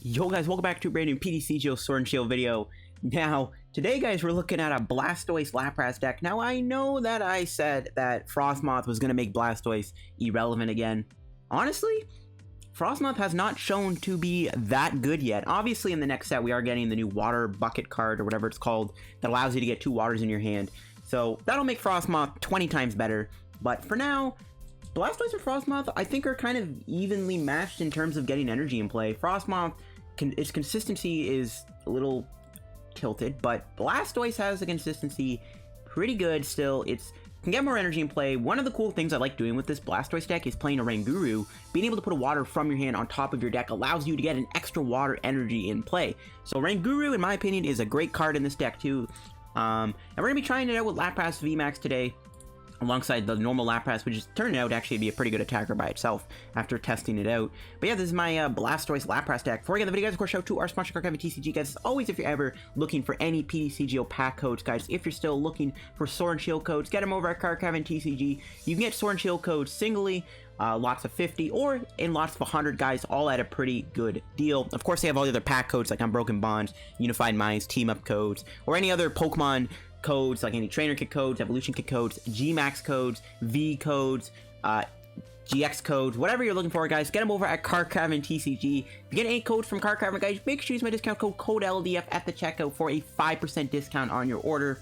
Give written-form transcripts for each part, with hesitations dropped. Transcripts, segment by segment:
Yo guys, welcome back to a brand new PTCGO Sword and Shield video. Now, today guys, we're looking at a Blastoise Lapras deck. Now, I know that I said that Frosmoth was going to make Blastoise irrelevant again. Honestly, Frosmoth has not shown to be that good yet. Obviously, in the next set, we are getting the new water bucket card, or whatever it's called, that allows you to get 2 waters in your hand. So, that'll make Frosmoth 20 times better. But for now, Blastoise and Frosmoth, I think, are kind of evenly matched in terms of getting energy in play. Frosmoth, its consistency is a little tilted, but Blastoise has the consistency pretty good still. It can get more energy in play. One of the cool things I like doing with this Blastoise deck is playing Oranguru. Being able to put a water from your hand on top of your deck allows you to get an extra water energy in play. So Oranguru, in my opinion, is a great card in this deck too. And we're going to be trying it out with Lapras VMAX today, alongside the normal Lapras, which is turning out actually to be a pretty good attacker by itself after testing it out. But yeah, this is my Blastoise Lapras deck. Before we get the video, guys, of course, shout out to our sponsor, PTCGO. Guys, as always, if you're ever looking for any PTCGO pack codes, guys, if you're still looking for Sword and Shield codes, get them over at TCG. You can get Sword and Shield codes singly, lots of 50, or in lots of 100, guys, all at a pretty good deal. Of course, they have all the other pack codes, like Unbroken Bonds, Unified Minds, Team Up codes, or any other Pokemon codes, like any trainer kit codes, evolution kit codes, Gmax codes, V codes, GX codes, whatever you're looking for, guys, get them over at TCG. If you get any codes from Caravan, guys, make sure you use my discount code LDF at the checkout for a 5% discount on your order.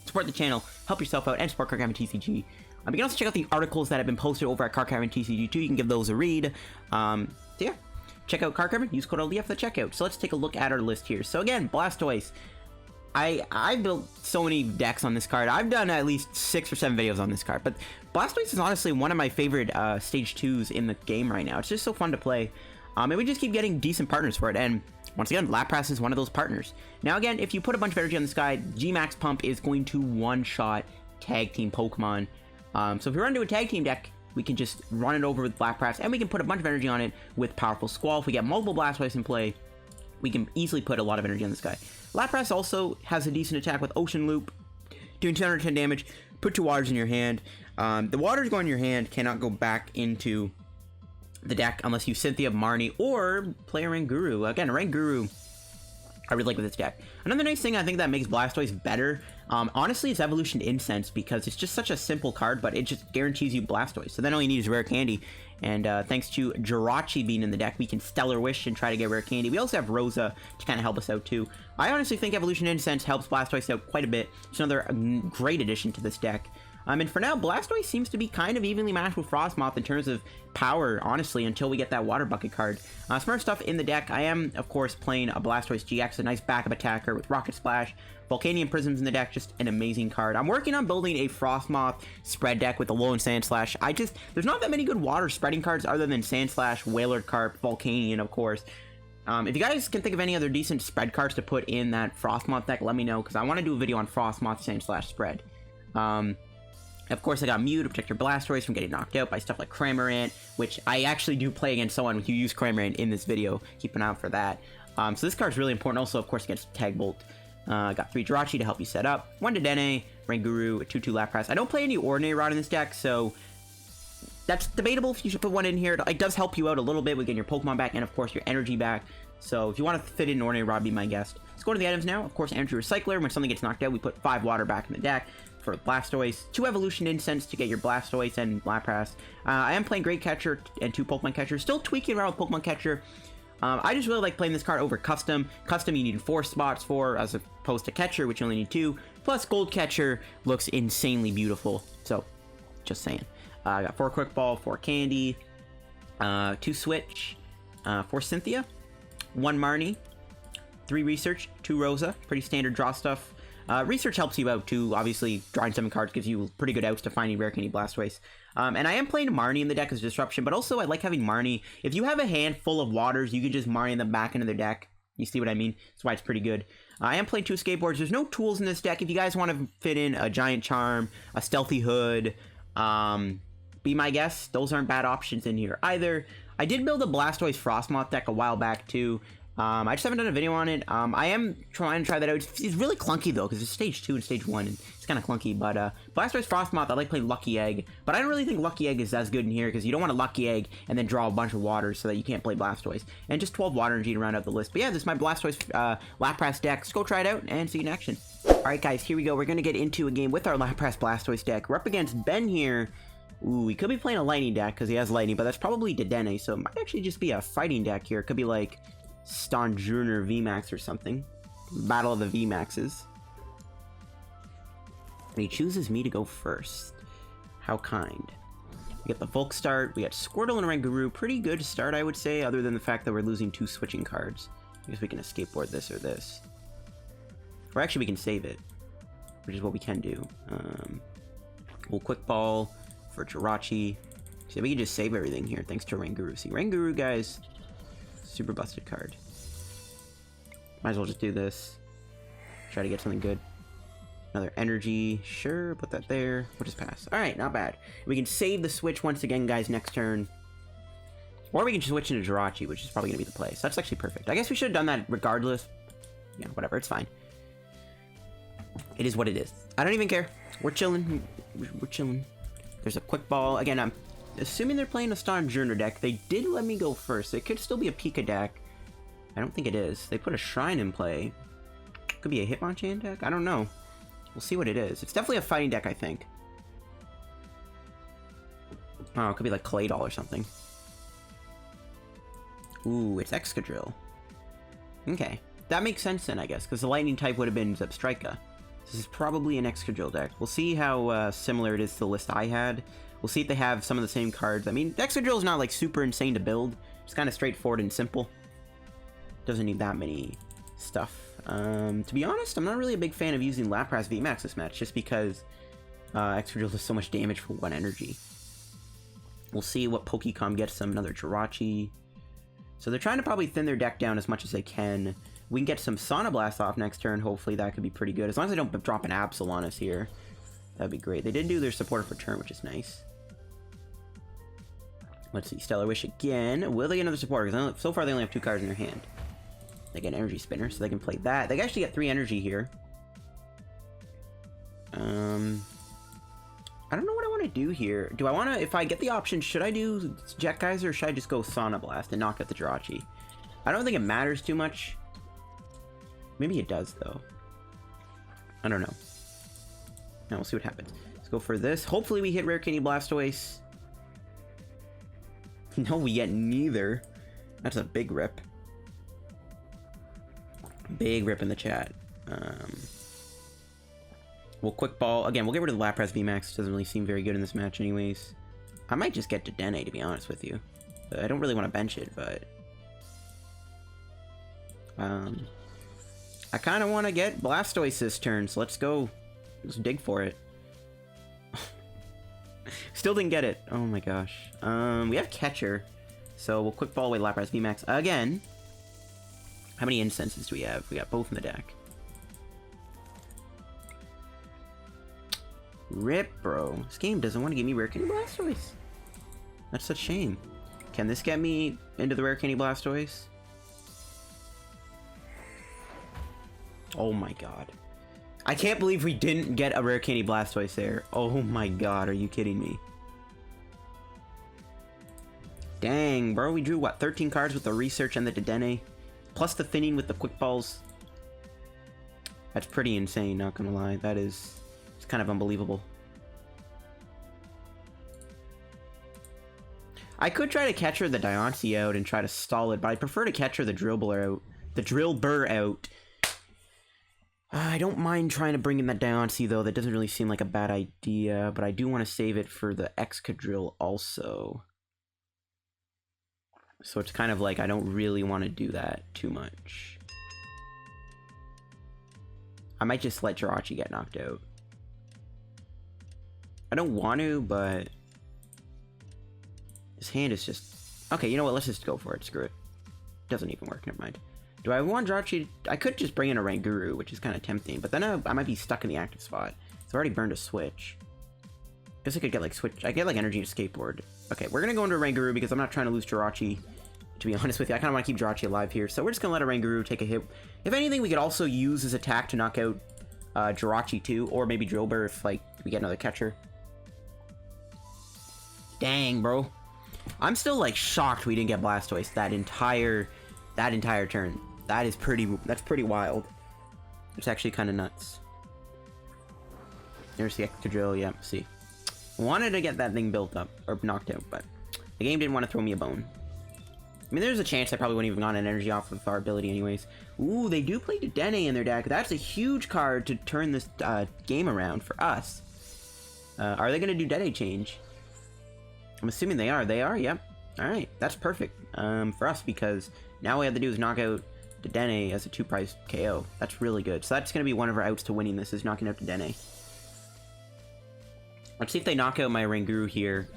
Support the channel, help yourself out, and support TCG. You can also check out the articles that have been posted over at TCG too. You can give those a read. So yeah, check out Caravan, use code LDF at the checkout. So let's take a look at our list here. So again, Blastoise. I built so many decks on this card. I've done at least 6 or 7 videos on this card, but Blastoise is honestly one of my favorite stage 2s in the game right now. It's just so fun to play, and we just keep getting decent partners for it, and once again, Lapras is one of those partners. Now again, if you put a bunch of energy on this guy, Gmax Pump is going to one-shot tag team Pokemon. So if we run into a tag team deck, we can just run it over with Lapras, and we can put a bunch of energy on it with Powerful Squall. If we get multiple Blastoise in play, we can easily put a lot of energy on this guy. Lapras also has a decent attack with Ocean Loop, doing 210 damage. Put 2 waters in your hand. The waters going in your hand cannot go back into the deck unless you Cynthia, Marnie, or play Oranguru. Again, Oranguru, I really like with this deck. Another nice thing I think that makes Blastoise better, honestly, is Evolution Incense, because it's just such a simple card, but it just guarantees you Blastoise. So then all you need is Rare Candy, and thanks to Jirachi being in the deck, we can Stellar Wish and try to get Rare Candy. We also have Rosa to kind of help us out too. I honestly think Evolution Incense helps Blastoise out quite a bit. It's another great addition to this deck. And for now, Blastoise seems to be kind of evenly matched with Frosmoth in terms of power, honestly, until we get that Water Bucket card. Smart stuff in the deck. I am, of course, playing a Blastoise-GX, a nice backup attacker with Rocket Splash. Volcanion Prisms in the deck, just an amazing card. I'm working on building a Frosmoth spread deck with the low and Sandslash. There's not that many good water spreading cards other than Sandslash, Whalerd Carp, Volcanion, of course. If you guys can think of any other decent spread cards to put in that Frosmoth deck, let me know, because I want to do a video on Frosmoth Sandslash spread. Of course, I got Mew to protect your Blastoise from getting knocked out by stuff like Cramorant, which I actually do play against someone who used Cramorant in this video. Keep an eye out for that. So this card's really important also, of course, against Tag Bolt. I got 3 Jirachi to help you set up, 1 Dedenne, Oranguru, 2-2 Lapras. I don't play any Ordinary Rod in this deck, so that's debatable if you should put 1 in here. It does help you out a little bit with getting your Pokemon back and, of course, your energy back. So if you want to fit in Ordinary Rod, be my guest. Let's go to the items now. Of course, Energy Recycler. When something gets knocked out, we put 5 water back in the deck. For Blastoise, 2 Evolution Incense to get your Blastoise and Lapras. I am playing Great Catcher and 2 Pokemon Catcher. Still tweaking around with Pokemon Catcher. I just really like playing this card over Custom. Custom you need 4 spots for, as opposed to Catcher, which you only need 2. Plus, Gold Catcher looks insanely beautiful. So, just saying. I got 4 Quick Ball, 4 Candy, 2 Switch, 4 Cynthia, 1 Marnie, 3 Research, 2 Rosa. Pretty standard draw stuff. Research helps you out too. Obviously, drawing 7 cards gives you pretty good outs to finding Rare Candy Blastoise. And I am playing Marnie in the deck as Disruption, but also I like having Marnie. If you have a hand full of waters, you can just Marnie them back into their deck. You see what I mean? That's why it's pretty good. I am playing 2 Escape Boards. There's no tools in this deck. If you guys want to fit in a Giant Charm, a Stealthy Hood, be my guest. Those aren't bad options in here either. I did build a Blastoise Frosmoth deck a while back too. I just haven't done a video on it. I am trying to try that out. It's really clunky though, because it's stage 2 and stage 1, and it's kind of clunky. But Blastoise Frosmoth, I like playing Lucky Egg, but I don't really think Lucky Egg is as good in here, because you don't want a Lucky Egg and then draw a bunch of waters so that you can't play Blastoise. And just 12 Water Energy to round out the list. But yeah, this is my Blastoise Lapras deck. So go try it out and see you in action. Alright guys, here we go. We're going to get into a game with our Lapras Blastoise deck. We're up against Ben here. Ooh, he could be playing a Lightning deck, because he has Lightning, but that's probably Dedenne, so it might actually just be a Fighting deck here. It could be like Oranguru VMAX or something. Battle of the VMAXs. And he chooses me to go first. How kind. We get the Volk start. We got Squirtle and Oranguru. Pretty good start, I would say, other than the fact that we're losing 2 switching cards. I guess we can escape board this or this. Or actually, we can save it, which is what we can do. We'll Quick Ball for Jirachi. See, we can just save everything here thanks to Oranguru. See, Oranguru, guys, super busted card. Might as well just do this. Try to get something good. Another energy. Sure, put that there. We'll just pass. Alright, not bad. We can save the switch once again, guys, next turn. Or we can just switch into Jirachi, which is probably going to be the play. So that's actually perfect. I guess we should have done that regardless. Yeah, whatever. It's fine. It is what it is. I don't even care. We're chilling. We're chilling. There's a Quick Ball. Again, I'm assuming they're playing a Oranguru deck. They did let me go first. It could still be a Pika deck. I don't think it is. They put a Shrine in play. Could be a Hitmonchan deck? I don't know. We'll see what it is. It's definitely a fighting deck, I think. Oh, it could be like Claydol or something. Ooh, it's Excadrill. Okay. That makes sense then, I guess, because the Lightning type would have been Zebstrika. This is probably an Excadrill deck. We'll see how similar it is to the list I had. We'll see if they have some of the same cards. I mean, Excadrill is not like super insane to build. It's kind of straightforward and simple. Doesn't need that many stuff. To be honest, I'm not really a big fan of using Lapras VMAX this match, just because Excadrill does so much damage for 1 energy. We'll see what Pokecom gets them. Another Jirachi. So they're trying to probably thin their deck down as much as they can. We can get some Sonoblast off next turn. Hopefully that could be pretty good. As long as they don't drop an Absol on us here. That'd be great. They did do their support for turn, which is nice. Let's see. Stellar Wish again. Will they get another support? Because so far they only have 2 cards in their hand. They get Energy Spinner, so they can play that. They can actually get 3 energy here. I don't know what I want to do here. Do I want to, if I get the option, should I do Jet Geyser or should I just go Sonoblast and knock out the Jirachi? I don't think it matters too much. Maybe it does, though. I don't know. Now we'll see what happens. Let's go for this. Hopefully we hit Rare Candy Blastoise. No, we get neither. That's a big rip. Big rip in the chat. We'll Quick Ball. Again, we'll get rid of the Lapras VMAX. Doesn't really seem very good in this match anyways. I might just get Dedenne, to be honest with you. I don't really want to bench it, but... I kind of want to get Blastoise this turn, so let's go. Let's dig for it. Still didn't get it. Oh my gosh. We have Catcher, so we'll Quick Ball away Lapras VMAX again. How many incenses do we have? We got both in the deck. Rip, bro. This game doesn't want to give me Rare Candy Blastoise. That's such a shame. Can this get me into the Rare Candy Blastoise? Oh my god. I can't believe we didn't get a Rare Candy Blastoise there. Oh my god, are you kidding me? Dang, bro. We drew, what, 13 cards with the Research and the Dedenne? Plus the Thinning with the Quick Balls. That's pretty insane, not gonna lie. That is... it's kind of unbelievable. I could try to Catcher the Diancie out and try to stall it, but I prefer to Catcher the Drillbur out. The Drillbur out. I don't mind trying to bring in that Diancie, though. That doesn't really seem like a bad idea, but I do want to save it for the Excadrill also. So it's kind of like I don't really want to do that too much. I might just let Jirachi get knocked out. I don't want to, but... his hand is just... okay, you know what? Let's just go for it. Screw it. Doesn't even work. Never mind. Do I want Jirachi? I could just bring in a Oranguru, which is kind of tempting, but then I might be stuck in the active spot. So I already burned a switch. Guess I could get like switch. I get like energy to skateboard. Okay, we're gonna go into Oranguru because I'm not trying to lose Jirachi to be honest with you. I kind of want to keep Jirachi alive here, so we're just going to let Oranguru take a hit. If anything, we could also use his attack to knock out Jirachi too, or maybe Drillbur if, like, we get another catcher. Dang, bro. I'm still, like, shocked we didn't get Blastoise that entire turn. That's pretty wild. It's actually kind of nuts. There's the extra drill, yeah, see. Wanted to get that thing built up, or knocked out, but the game didn't want to throw me a bone. I mean, there's a chance I probably wouldn't even gotten an energy off of our ability anyways. Ooh, they do play Dedenne in their deck. That's a huge card to turn this game around for us. Are they going to do Dedenne change? I'm assuming they are. They are, yep. Alright, that's perfect for us, because now all we have to do is knock out Dedenne as a 2-prize KO. That's really good. So that's going to be one of our outs to winning this, is knocking out Dedenne. Let's see if they knock out my Oranguru here.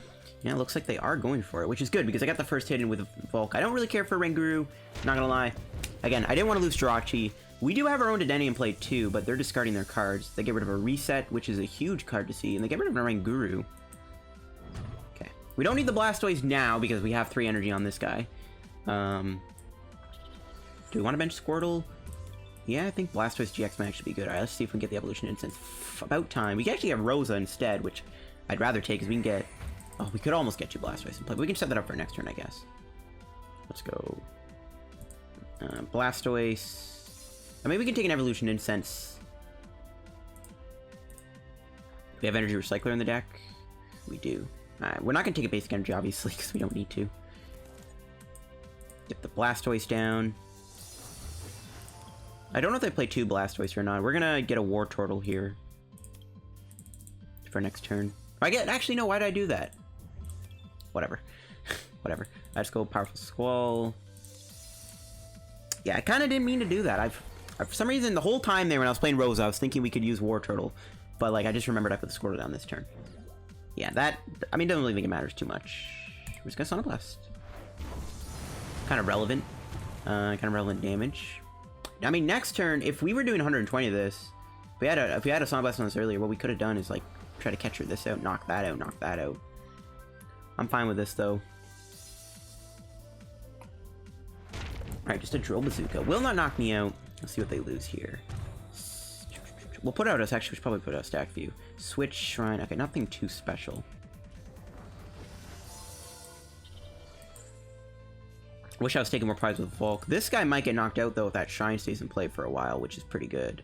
Yeah, it looks like they are going for it, which is good, because I got the first hit in with a Volk. I don't really care for Oranguru, not gonna lie. Again, I didn't want to lose Jirachi. We do have our own Dedenne in play too, but they're discarding their cards. They get rid of a Reset, which is a huge card to see, and they get rid of an Oranguru. Okay. We don't need the Blastoise now, because we have 3 energy on this guy. Do we want to bench Squirtle? Yeah, I think Blastoise-GX might actually be good. Alright, let's see if we can get the Evolution Incense. About time. We can actually have Rosa instead, which I'd rather take, because we can get... Oh, we could almost get 2 Blastoise in play. But we can set that up for next turn, I guess. Let's go... Blastoise... maybe we can take an Evolution Incense. We have Energy Recycler in the deck. We do. We're not going to take a basic energy, obviously, because we don't need to. Get the Blastoise down. I don't know if they play 2 Blastoise or not. We're gonna get a Wartortle here for next turn. Actually, no, why did I do that? Whatever. Whatever. I just go Powerful Squall. Yeah, I kind of didn't mean to do that. For some reason, the whole time there when I was playing Rosa, I was thinking we could use Wartortle. But, like, I just remembered I put the Squirtle down this turn. Yeah, I mean, don't really think it matters too much. We're just gonna Sonic Blast. Kind of relevant. Kind of relevant damage. I mean, next turn, if we were doing 120 of this, if we had a Sonic Blast on this earlier, what we could have done is, like, try to catcher this out, knock that out, knock that out. I'm fine with this, though. Alright, just a Drill Bazooka. Will not knock me out. Let's see what they lose here. We'll put out us. Actually, we should probably put out Stack View. Switch Shrine. Okay, nothing too special. Wish I was taking more prizes with Volk. This guy might get knocked out, though, if that Shrine stays in play for a while, which is pretty good.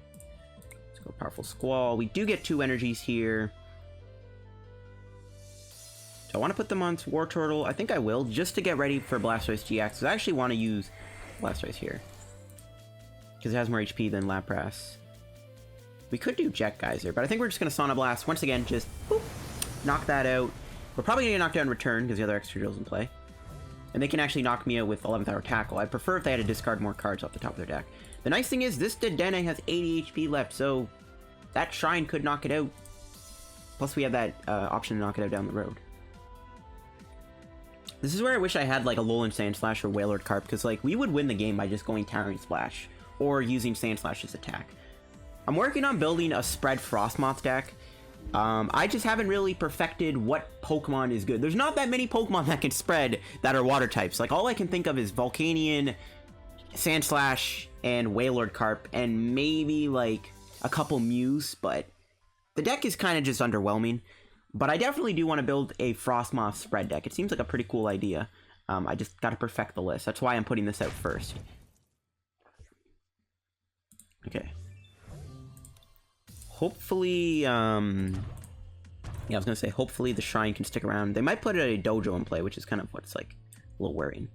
Let's go Powerful Squall. We do get 2 energies here. So I want to put them on Wartortle. I think I will, just to get ready for Blastoise-GX. I actually want to use Blastoise here, because it has more HP than Lapras. We could do Jet Geyser, but I think we're just going to Sonic Blast. Once again, just boop, knock that out. We're probably going to get knocked out in return, because the other extra drill's in play. And they can actually knock me out with 11th Hour Tackle. I'd prefer if they had to discard more cards off the top of their deck. The nice thing is, this Dedenne has 80 HP left, so that Shrine could knock it out. Plus, we have that option to knock it out down the road. This is where I wish I had, like, a Alolan Sandslash or Wailord Carp, because, like, we would win the game by just going Towering Splash, or using Sandslash's attack. I'm working on building a spread Frosmoth deck. I just haven't really perfected what Pokemon is good. There's not that many Pokemon that can spread that are water types. Like, all I can think of is Volcanion, Sandslash, and Wailord Carp, and maybe, like, a couple Mews, but the deck is kind of just underwhelming. But I definitely do want to build a Frosmoth spread deck. It seems like a pretty cool idea. I just got to perfect the list. That's why I'm putting this out first. Okay. Hopefully, yeah, I was gonna say, hopefully the Shrine can stick around. They might put a Dojo in play, which is kind of what's, like, a little worrying.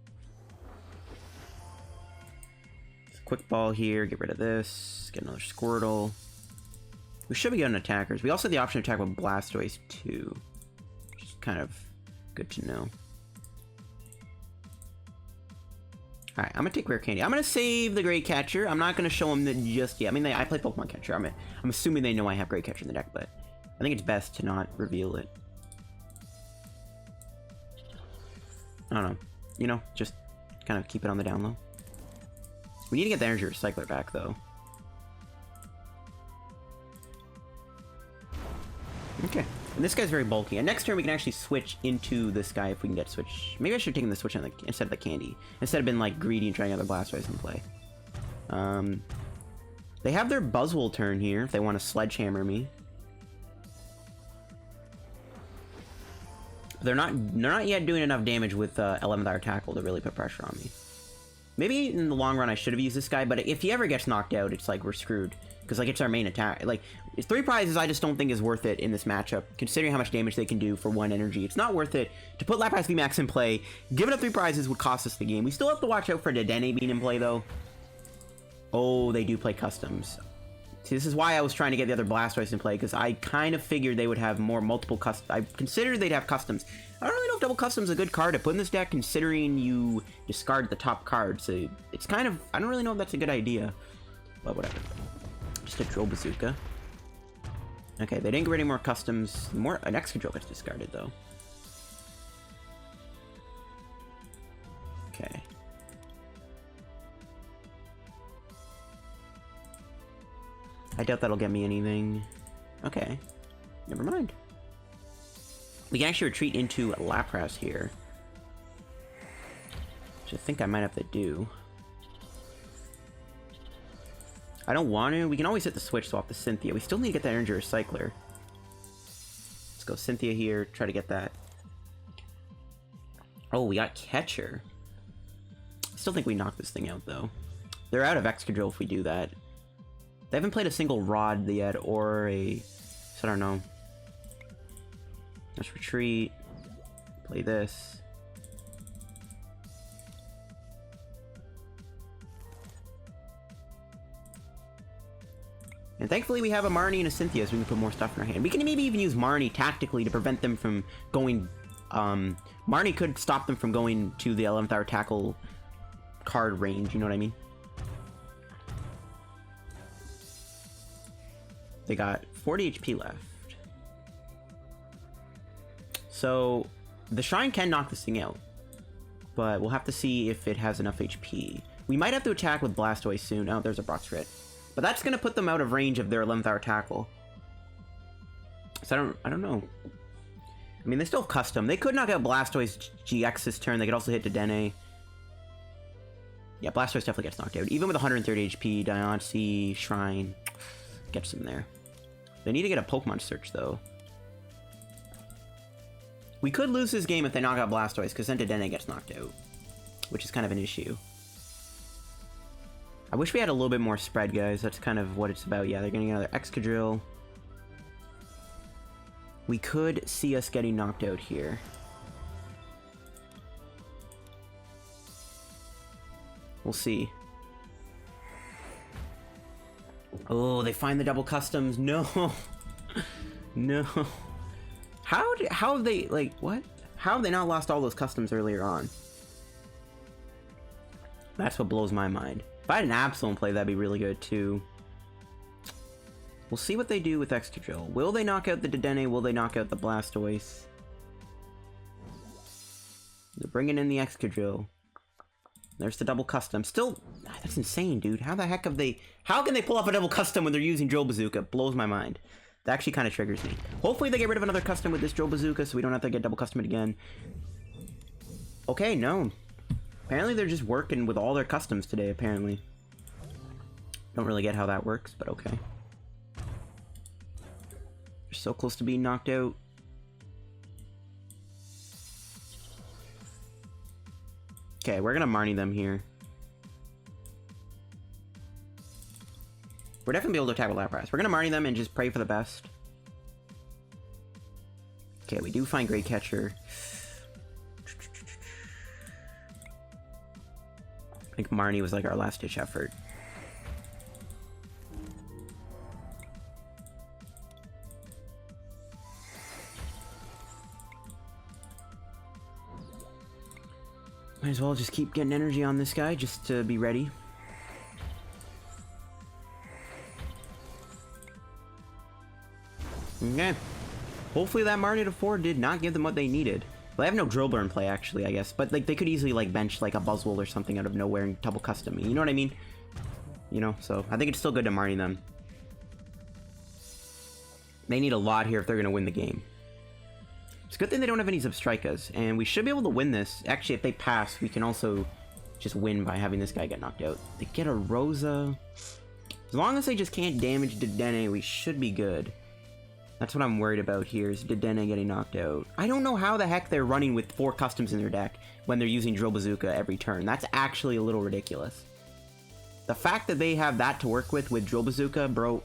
Quick Ball here, get rid of this, get another Squirtle. We should be getting attackers. We also have the option to attack with Blastoise too, which is kind of good to know. Alright, I'm gonna take Rare Candy. I'm gonna save the Great Catcher. I'm not gonna show them that just yet. I mean, I play Pokemon Catcher. I'm assuming they know I have Great Catcher in the deck, but I think it's best to not reveal it. I don't know. You know, just kind of keep it on the down low. We need to get the Energy Recycler back, though. Okay. And this guy's very bulky. And next turn we can actually switch into this guy if we can get switch. Maybe I should have taken the switch on the, instead of the candy. Instead of being like greedy and trying other Blastoise in play. They have their Buzzwole turn here if they want to Sledgehammer me. They're not yet doing enough damage with 11th Hour Tackle to really put pressure on me. Maybe in the long run I should have used this guy, but if he ever gets knocked out, it's like we're screwed. Because like it's our main attack. Like, 3 prizes I just don't think is worth it in this matchup, considering how much damage they can do for 1 energy. It's not worth it to put Lapras VMAX in play. Giving up 3 prizes would cost us the game. We still have to watch out for Dedenne being in play though. Oh, they do play customs. See, this is why I was trying to get the other Blastoise in play, because I kind of figured they would have multiple customs. I considered they'd have customs. I don't really know if double custom is a good card to put in this deck, considering you discard the top card. So it's kind of, I don't really know if that's a good idea, but whatever. Just a Drill Bazooka. Okay, they didn't get any more customs. An Excadrill gets discarded though. Okay. I doubt that'll get me anything. Okay. Never mind. We can actually retreat into Lapras here. Which I think I might have to do. I don't want to. We can always hit the switch swap to Cynthia. We still need to get that Energy Recycler. Let's go Cynthia here. Try to get that. Oh, we got Catcher. Still think we knock this thing out, though. They're out of Excadrill if we do that. They haven't played a single Rod yet, or a... So I don't know. Let's retreat. Play this. And thankfully we have a Marnie and a Cynthia, so we can put more stuff in our hand. We can maybe even use Marnie tactically to prevent them from going... Marnie could stop them from going to the 11th Hour Tackle card range, you know what I mean? They got 40 HP left. So, the Shrine can knock this thing out. But we'll have to see if it has enough HP. We might have to attack with Blastoise soon. Oh, there's a Broxcrit. But that's going to put them out of range of their 11th Hour Tackle. So I don't know. I mean, they still have custom. They could knock out Blastoise-GX this turn. They could also hit Dedenne. Yeah, Blastoise definitely gets knocked out. Even with 130 HP, Diancie, Shrine gets them there. They need to get a Pokemon search, though. We could lose this game if they knock out Blastoise, because then Dedenne gets knocked out, which is kind of an issue. I wish we had a little bit more spread, guys. That's kind of what it's about. Yeah, they're getting another Excadrill. We could see us getting knocked out here. We'll see. Oh, they find the double customs. No. No. How have they, like, what? How have they not lost all those customs earlier on? That's what blows my mind. If I had an Absol in play, that'd be really good, too. We'll see what they do with Excadrill. Will they knock out the Dedenne? Will they knock out the Blastoise? They're bringing in the Excadrill. There's the double custom. Still, that's insane, dude. How the heck have they... How can they pull off a double custom when they're using Drill Bazooka? Blows my mind. That actually kind of triggers me. Hopefully they get rid of another custom with this Drill Bazooka so we don't have to get double customed again. Okay, no. Apparently they're just working with all their customs today, apparently. Don't really get how that works, but okay. They're so close to being knocked out. Okay, we're gonna Marnie them here. We're definitely able to attack with Lapras. We're gonna Marnie them and just pray for the best. Okay, we do find Great Catcher. I think Marnie was like our last ditch effort. Might as well just keep getting energy on this guy just to be ready. Okay. Hopefully that Marnie to 4 did not give them what they needed. Well, they have no Drill Burn play, actually, I guess. But like, they could easily like bench like a Buzzwole or something out of nowhere and double custom me. You know what I mean? You know, so I think it's still good to Marnie them. They need a lot here if they're going to win the game. It's a good thing they don't have any Zubstricas, and we should be able to win this. Actually, if they pass, we can also just win by having this guy get knocked out. They get a Rosa. As long as they just can't damage Dedenne, we should be good. That's what I'm worried about here, is Dedenne getting knocked out. I don't know how the heck they're running with 4 customs in their deck when they're using Drill Bazooka every turn. That's actually a little ridiculous. The fact that they have that to work with Drill Bazooka, bro,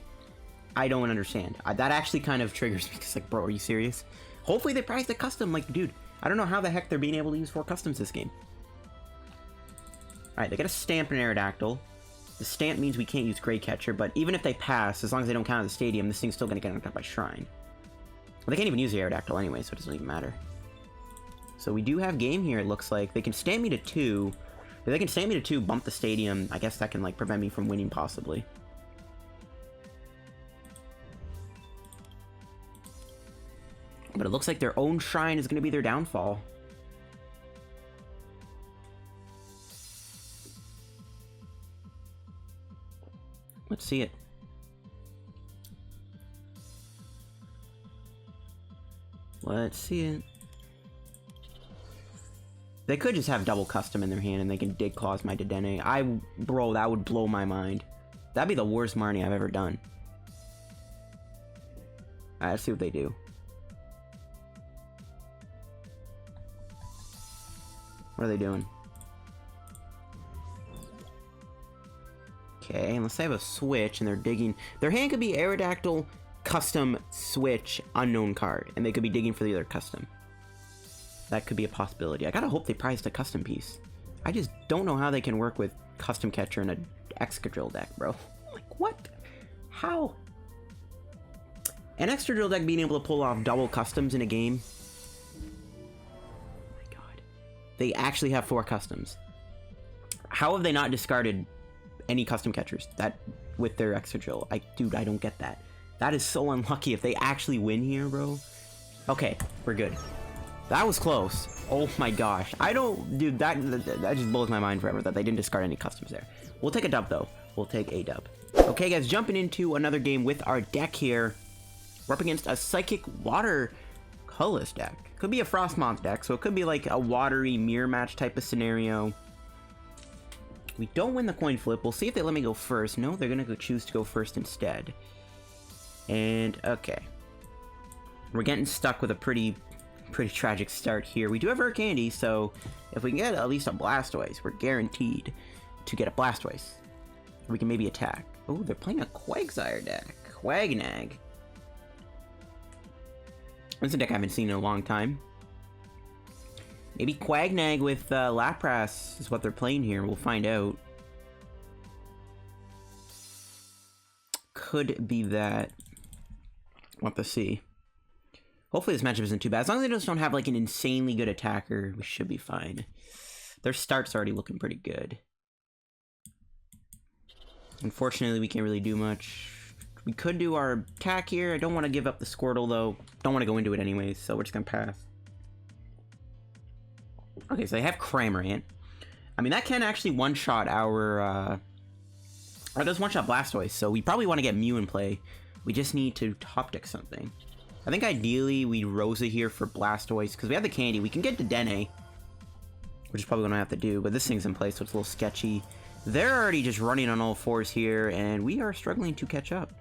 I don't understand. That actually kind of triggers me, because like, bro, are you serious? Hopefully they price the custom, like, dude, I don't know how the heck they're being able to use 4 customs this game. Alright, they get a Stamp and Aerodactyl. The Stamp means we can't use Great Catcher, but even if they pass, as long as they don't count the Stadium, this thing's still going to get knocked out by Shrine. Well, they can't even use the Aerodactyl anyway, so it doesn't even matter. So we do have game here, it looks like. They can Stamp me to 2. If they can Stamp me to 2, bump the Stadium, I guess that can, like, prevent me from winning, possibly. But it looks like their own Shrine is going to be their downfall. Let's see it. Let's see it. They could just have double custom in their hand and they can dig claws my Dedenne. Bro, that would blow my mind. That'd be the worst Marnie I've ever done. Alright, let's see what they do. What are they doing? Okay, unless they have a switch and they're digging. Their hand could be Aerodactyl, custom, switch, unknown card. And they could be digging for the other custom. That could be a possibility. I gotta hope they priced a custom piece. I just don't know how they can work with custom catcher in an Excadrill deck, bro. Like, what? How? An Excadrill deck being able to pull off double customs in a game. Oh my god. They actually have 4 customs. How have they not discarded any custom catchers that with their Excadrill? Dude, I don't get that. That is so unlucky if they actually win here, bro. Okay, we're good. That was close. Oh my gosh. Dude, that just blows my mind forever that they didn't discard any customs there. We'll take a dub, though. We'll take a dub. Okay, guys, jumping into another game with our deck here. We're up against a Psychic Water colorless deck. Could be a Frosmoth deck, so it could be like a watery mirror match type of scenario. We don't win the coin flip. We'll see if they let me go first. No, they're gonna choose to go first instead. And, okay. We're getting stuck with a pretty tragic start here. We do have Rare Candy, so if we can get at least a Blastoise, we're guaranteed to get a Blastoise. We can maybe attack. Oh, they're playing a Quagsire deck. Quagnag. That's a deck I haven't seen in a long time. Maybe Quagnag with Lapras is what they're playing here. We'll find out. Could be that. We'll have to see. Hopefully this matchup isn't too bad. As long as they just don't have like an insanely good attacker, we should be fine. Their start's already looking pretty good. Unfortunately, we can't really do much. We could do our attack here. I don't want to give up the Squirtle, though. Don't want to go into it anyways, so we're just going to pass. Okay, so they have Cramorant. I mean, that can actually one-shot our... Or does one-shot Blastoise, so we probably want to get Mew in play. We just need to top deck something. I think ideally we'd Rosa here for Blastoise, because we have the candy. We can get Dedenne, which is probably what I have to do, but this thing's in place, so it's a little sketchy. They're already just running on all fours here, and we are struggling to catch up.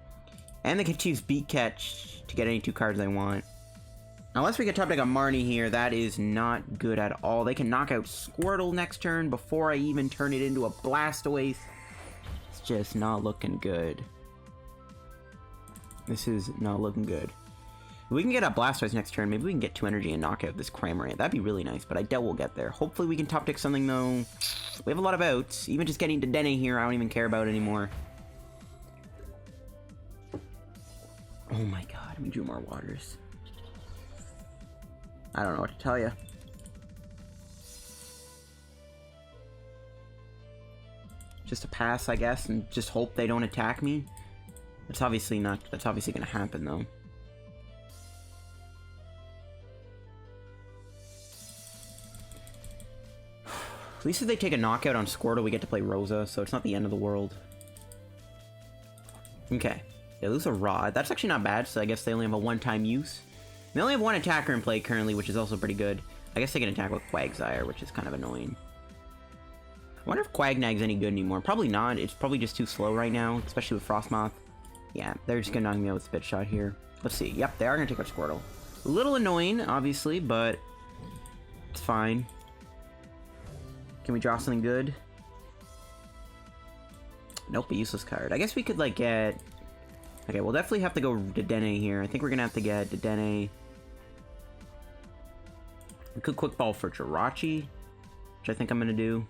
And they can choose Beat Catch to get any 2 cards they want. Unless we get top deck on Marnie here, that is not good at all. They can knock out Squirtle next turn before I even turn it into a Blastoise. It's just not looking good. This is not looking good. If we can get a Blastoise next turn, maybe we can get 2 energy and knock out this Cramorant. That'd be really nice, but I doubt we'll get there. Hopefully we can top deck something, though. We have a lot of outs. Even just getting Dedenne here, I don't even care about anymore. Oh my god, we drew more waters. I don't know what to tell you. Just a pass, I guess, and just hope they don't attack me. That's obviously gonna happen, though. At least if they take a knockout on Squirtle, we get to play Rosa, so it's not the end of the world. Okay. They lose a Rod. That's actually not bad, so I guess they only have a one-time use. We only have one attacker in play currently, which is also pretty good. I guess they can attack with Quagsire, which is kind of annoying. I wonder if Quagnag's any good anymore. Probably not. It's probably just too slow right now, especially with Frosmoth. Yeah, they're just gonna knock me out with Spit Shot here. Let's see. Yep, they are gonna take out Squirtle. A little annoying, obviously, but it's fine. Can we draw something good? Nope, a useless card. I guess we could, like, get... Okay, we'll definitely have to go Dedenne here. I think we're gonna have to get Dedenne. We could Quick Ball for Jirachi, which I think I'm gonna do.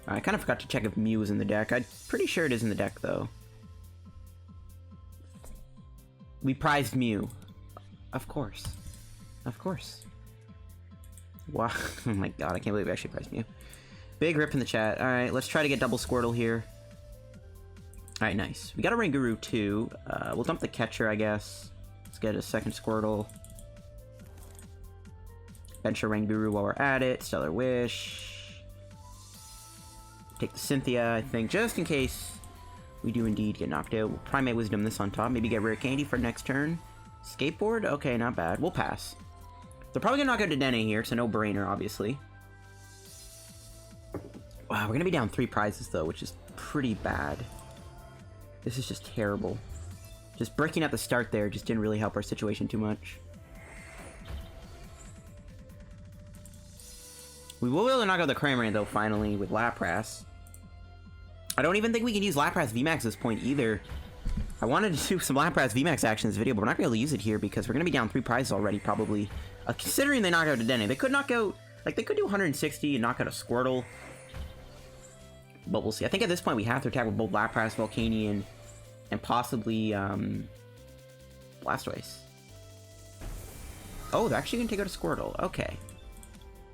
I kind of forgot to check if Mew was in the deck. I'm pretty sure it is in the deck, though. We prized Mew. Of course. Of course. Wow. Oh my god, I can't believe we actually prized Mew. Big rip in the chat. Alright, let's try to get double Squirtle here. Alright, nice. We got a Oranguru too. We'll dump the catcher, I guess. Let's get a second Squirtle. Bench a Oranguru while we're at it. Stellar Wish. Take the Cynthia, I think, just in case we do indeed get knocked out. We'll Primate Wisdom this on top. Maybe get Rare Candy for next turn. Escape Board? Okay, not bad. We'll pass. They're probably gonna knock out Dedenne here. It's a no-brainer, obviously. Wow, we're gonna be down 3 prizes, though, which is pretty bad. This is just terrible. Just breaking at the start there just didn't really help our situation too much. We will be able to knock out the Cramorant, though, finally, with Lapras. I don't even think we can use Lapras VMAX at this point, either. I wanted to do some Lapras VMAX action in this video, but we're not going to be able to use it here because we're going to be down 3 prizes already, probably. Considering they knock out Dedenne. They could knock out... Like, they could do 160 and knock out a Squirtle. But we'll see. I think at this point we have to attack with both Lapras, Volcanion, and possibly, Blastoise. Oh, they're actually going to take out a Squirtle. Okay.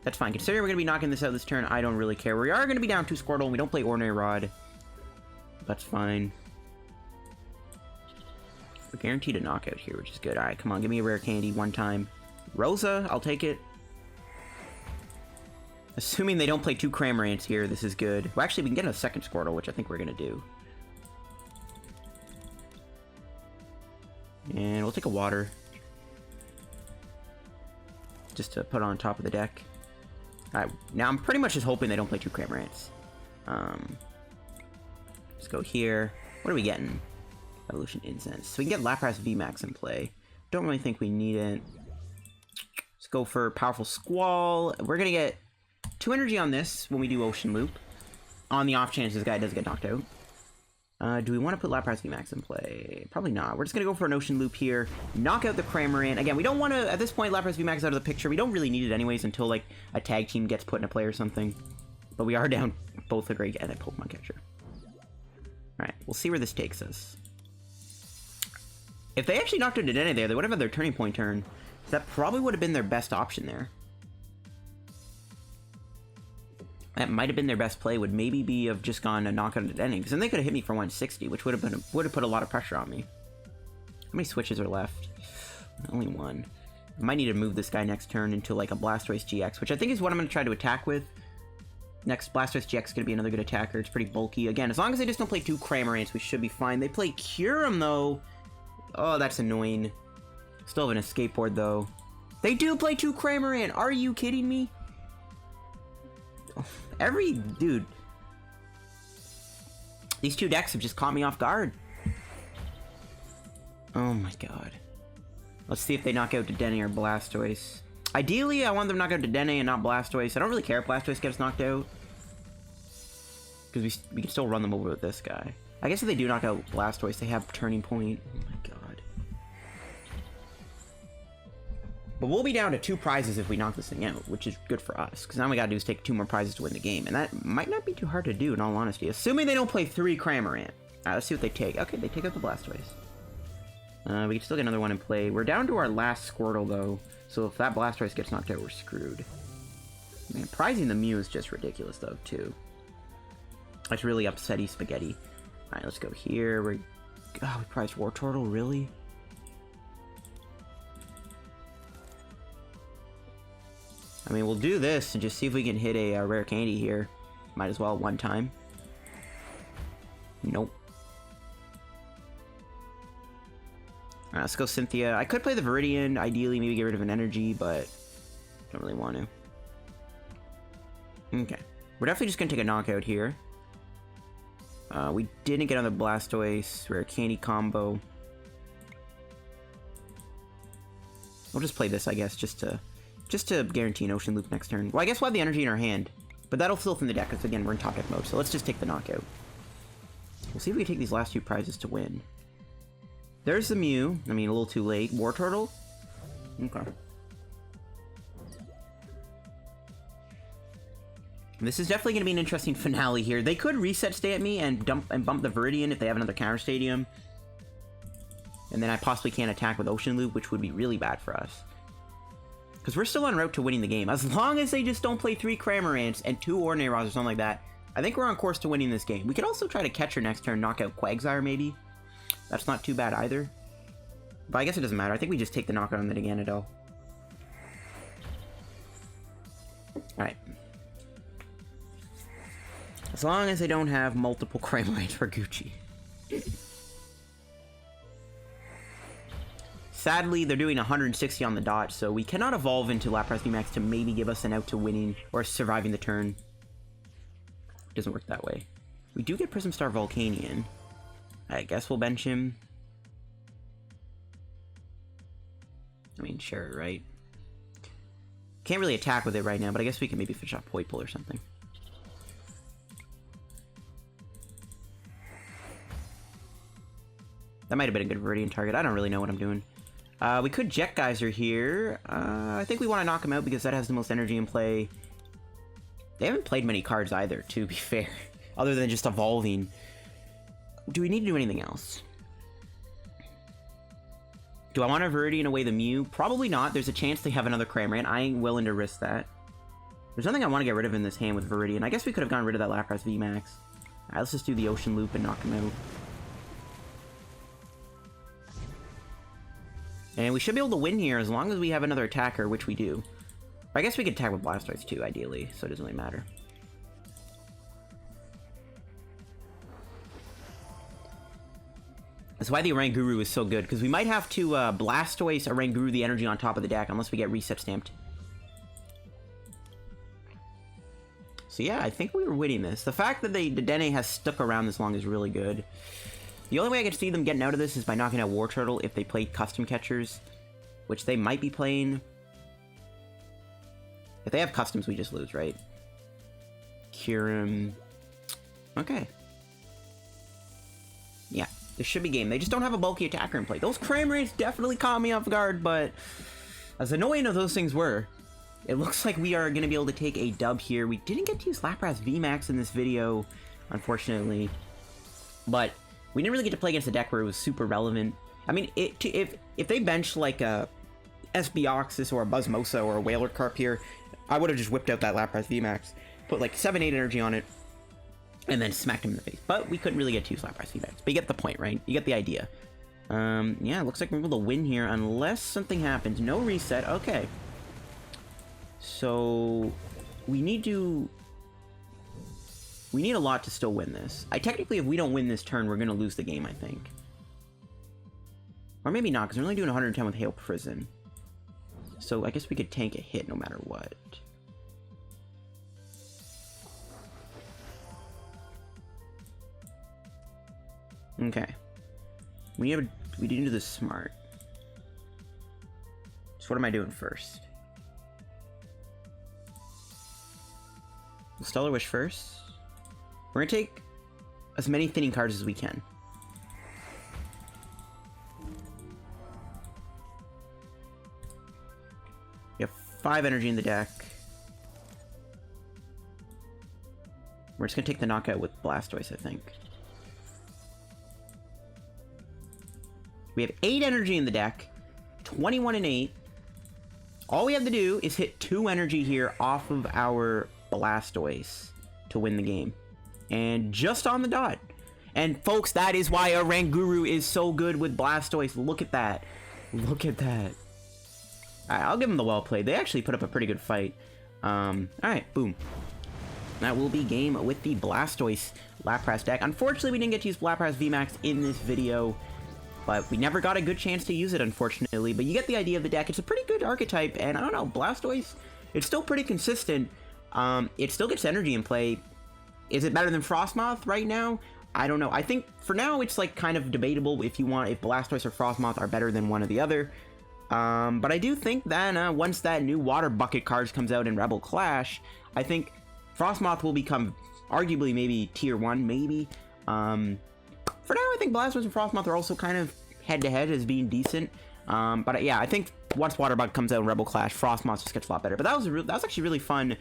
That's fine. Considering we're going to be knocking this out this turn, I don't really care. We are going to be down 2 Squirtle, and we don't play Ordinary Rod. That's fine. We're guaranteed a knockout here, which is good. Alright, come on. Give me a Rare Candy one time. Rosa, I'll take it. Assuming they don't play 2 Cramorants here, this is good. Well, actually, we can get a second Squirtle, which I think we're going to do. And we'll take a Water. Just to put on top of the deck. Alright, now I'm pretty much just hoping they don't play 2 Cramorants. Let's go here. What are we getting? Evolution Incense. So we can get Lapras VMAX in play. Don't really think we need it. Let's go for Powerful Squall. We're going to get 2 energy on this when we do Ocean Loop. On the off chance this guy does get knocked out. Do we want to put Lapras VMAX in play? Probably not. We're just going to go for an Ocean Loop here. Knock out the Cramorant. Again, we don't want to... At this point, Lapras VMAX out of the picture. We don't really need it anyways until, like, a tag team gets put in a play or something. But we are down both a Great and a Pokemon Catcher. Alright, we'll see where this takes us. If they actually knocked out Dedenne there, they would have had their Turning Point turn. That probably would have been their best option there. That might have been their best play, would maybe be of just gone a knockout of Dedenne, because then they could have hit me for 160, which would have put a lot of pressure on me. How many switches are left? Only 1. I might need to move this guy next turn into like a Blastoise-GX, which I think is what I'm going to try to attack with. Next, Blastoise-GX is going to be another good attacker. It's pretty bulky. Again, as long as they just don't play 2 Cramorants, we should be fine. They play Kyurem, though. Oh, that's annoying. Still have an Escape Board, though. They do play 2 Cramorant! Are you kidding me? Dude. These 2 decks have just caught me off guard. Oh my god. Let's see if they knock out Dedenne or Blastoise. Ideally, I want them to knock out Dedenne and not Blastoise. I don't really care if Blastoise gets knocked out. Because we can still run them over with this guy. I guess if they do knock out Blastoise, they have Turning Point. Oh my god. But we'll be down to 2 prizes if we knock this thing out, which is good for us. Because now we gotta do is take 2 more prizes to win the game. And that might not be too hard to do, in all honesty. Assuming they don't play 3 Cramorant. Alright, let's see what they take. Okay, they take out the Blastoise. We can still get another one in play. We're down to our last Squirtle, though. So if that Blastoise gets knocked out, we're screwed. Man, prizing the Mew is just ridiculous, though, too. That's really upsetty spaghetti. Alright, let's go here. We prized Wartortle, really? I mean, we'll do this and just see if we can hit a Rare Candy here. Might as well one time. Nope. Let's go Cynthia. I could play the Viridian, ideally maybe get rid of an energy, but don't really want to. Okay. We're definitely just going to take a knockout here. We didn't get on the Blastoise Rare Candy combo. We'll just play this, I guess, just to guarantee an Ocean Loop next turn. Well, I guess we'll have the energy in our hand, but that'll fill from the deck, because again, we're in top deck mode, so let's just take the knockout. We'll see if we can take these last two prizes to win. There's the Mew. I mean, a little too late. Wartortle? Okay. This is definitely going to be an interesting finale here. They could reset stay at me and bump the Viridian if they have another counter stadium. And then I possibly can't attack with Ocean Loop, which would be really bad for us. Because we're still en route to winning the game. As long as they just don't play 3 Cramorants and 2 Ordinary Raws or something like that, I think we're on course to winning this game. We could also try to catch her next turn, knock out Quagsire maybe. That's not too bad either. But I guess it doesn't matter. I think we just take the knockout on the Dedenne. Alright. As long as they don't have multiple Cramorants for Gucci. Sadly, they're doing 160 on the dot, so we cannot evolve into Lapras VMAX to maybe give us an out to winning or surviving the turn. Doesn't work that way. We do get Prism Star Volcanion. I guess we'll bench him. I mean, sure, right? Can't really attack with it right now, but I guess we can maybe finish off Poipole or something. That might have been a good Viridian target. I don't really know what I'm doing. We could Jet Geyser here. I think we want to knock him out because that has the most energy in play. They haven't played many cards either, to be fair. Other than just evolving. Do we need to do anything else? Do I want to Viridian away the Mew? Probably not. There's a chance they have another Cramorant. I ain't willing to risk that. There's nothing I want to get rid of in this hand with Viridian. I guess we could have gotten rid of that Lapras VMAX. Alright, let's just do the Ocean Loop and knock him out. And we should be able to win here as long as we have another attacker, which we do. I guess we could attack with Blastoise too, ideally, so it doesn't really matter. That's why the Oranguru is so good, because we might have to Blastoise Oranguru the energy on top of the deck, unless we get reset stamped. So yeah, I think we were winning this. The fact that the Dedenne has stuck around this long is really good. The only way I can see them getting out of this is by knocking out Wartortle if they play custom catchers, which they might be playing. If they have customs, we just lose, right? Kyurem. Okay. Yeah, this should be game. They just don't have a bulky attacker in play. Those Cramorants definitely caught me off guard, but as annoying as those things were, it looks like we are going to be able to take a dub here. We didn't get to use Lapras VMAX in this video, unfortunately, but we didn't really get to play against a deck where it was super relevant. I mean, if they bench like a Espeoxys or a Buzzmosa or a Whaler Carp here, I would have just whipped out that Lapras VMAX, put like 7-8 energy on it, and then smacked him in the face. But we couldn't really get to use Lapras VMAX. But you get the point, right? You get the idea. Yeah, it looks like we're able to win here unless something happens. No reset. Okay. So we need a lot to still win this. Technically, if we don't win this turn, we're going to lose the game, I think. Or maybe not, because we're only doing 110 with Hail Prison. So I guess we could tank a hit no matter what. Okay. We need to do this smart. So what am I doing first? Stellar Wish first. We're gonna take as many thinning cards as we can. We have 5 energy in the deck. We're just gonna take the knockout with Blastoise, I think. We have 8 energy in the deck, 21 and 8. All we have to do is hit 2 energy here off of our Blastoise to win the game. And just on the dot. And folks, that is why Oranguru is so good with Blastoise. Look at that. Look at that. Alright, I'll give them the well played. They actually put up a pretty good fight. Alright, boom. That will be game with the Blastoise Lapras deck. Unfortunately, we didn't get to use Lapras VMAX in this video. but we never got a good chance to use it, unfortunately. But you get the idea of the deck. It's a pretty good archetype, and I don't know, Blastoise, it's still pretty consistent. It still gets energy in play. Is it better than Frosmoth right now? I don't know. I think for now it's like kind of debatable if Blastoise or Frosmoth are better than one or the other. But I do think that once that new Water Bucket cards comes out in Rebel Clash, I think Frosmoth will become arguably maybe tier 1, maybe. For now, I think Blastoise and Frosmoth are also kind of head-to-head as being decent. But yeah, I think once Water Bucket comes out in Rebel Clash, Frosmoth just gets a lot better. But that was actually really fun.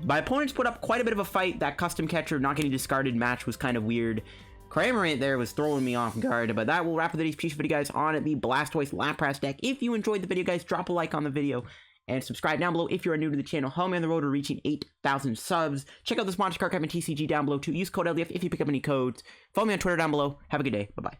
My opponents put up quite a bit of a fight. That custom catcher not getting discarded match was kind of weird. Cramorant there was throwing me off guard, but that will wrap up today's piece video, guys, on the Blastoise Lapras deck. If you enjoyed the video, guys, drop a like on the video and subscribe down below if you are new to the channel. Help me on the road to reaching 8,000 subs. Check out the sponsor card, TCG down below too. Use code LDF if you pick up any codes. Follow me on Twitter down below. Have a good day. Bye-bye.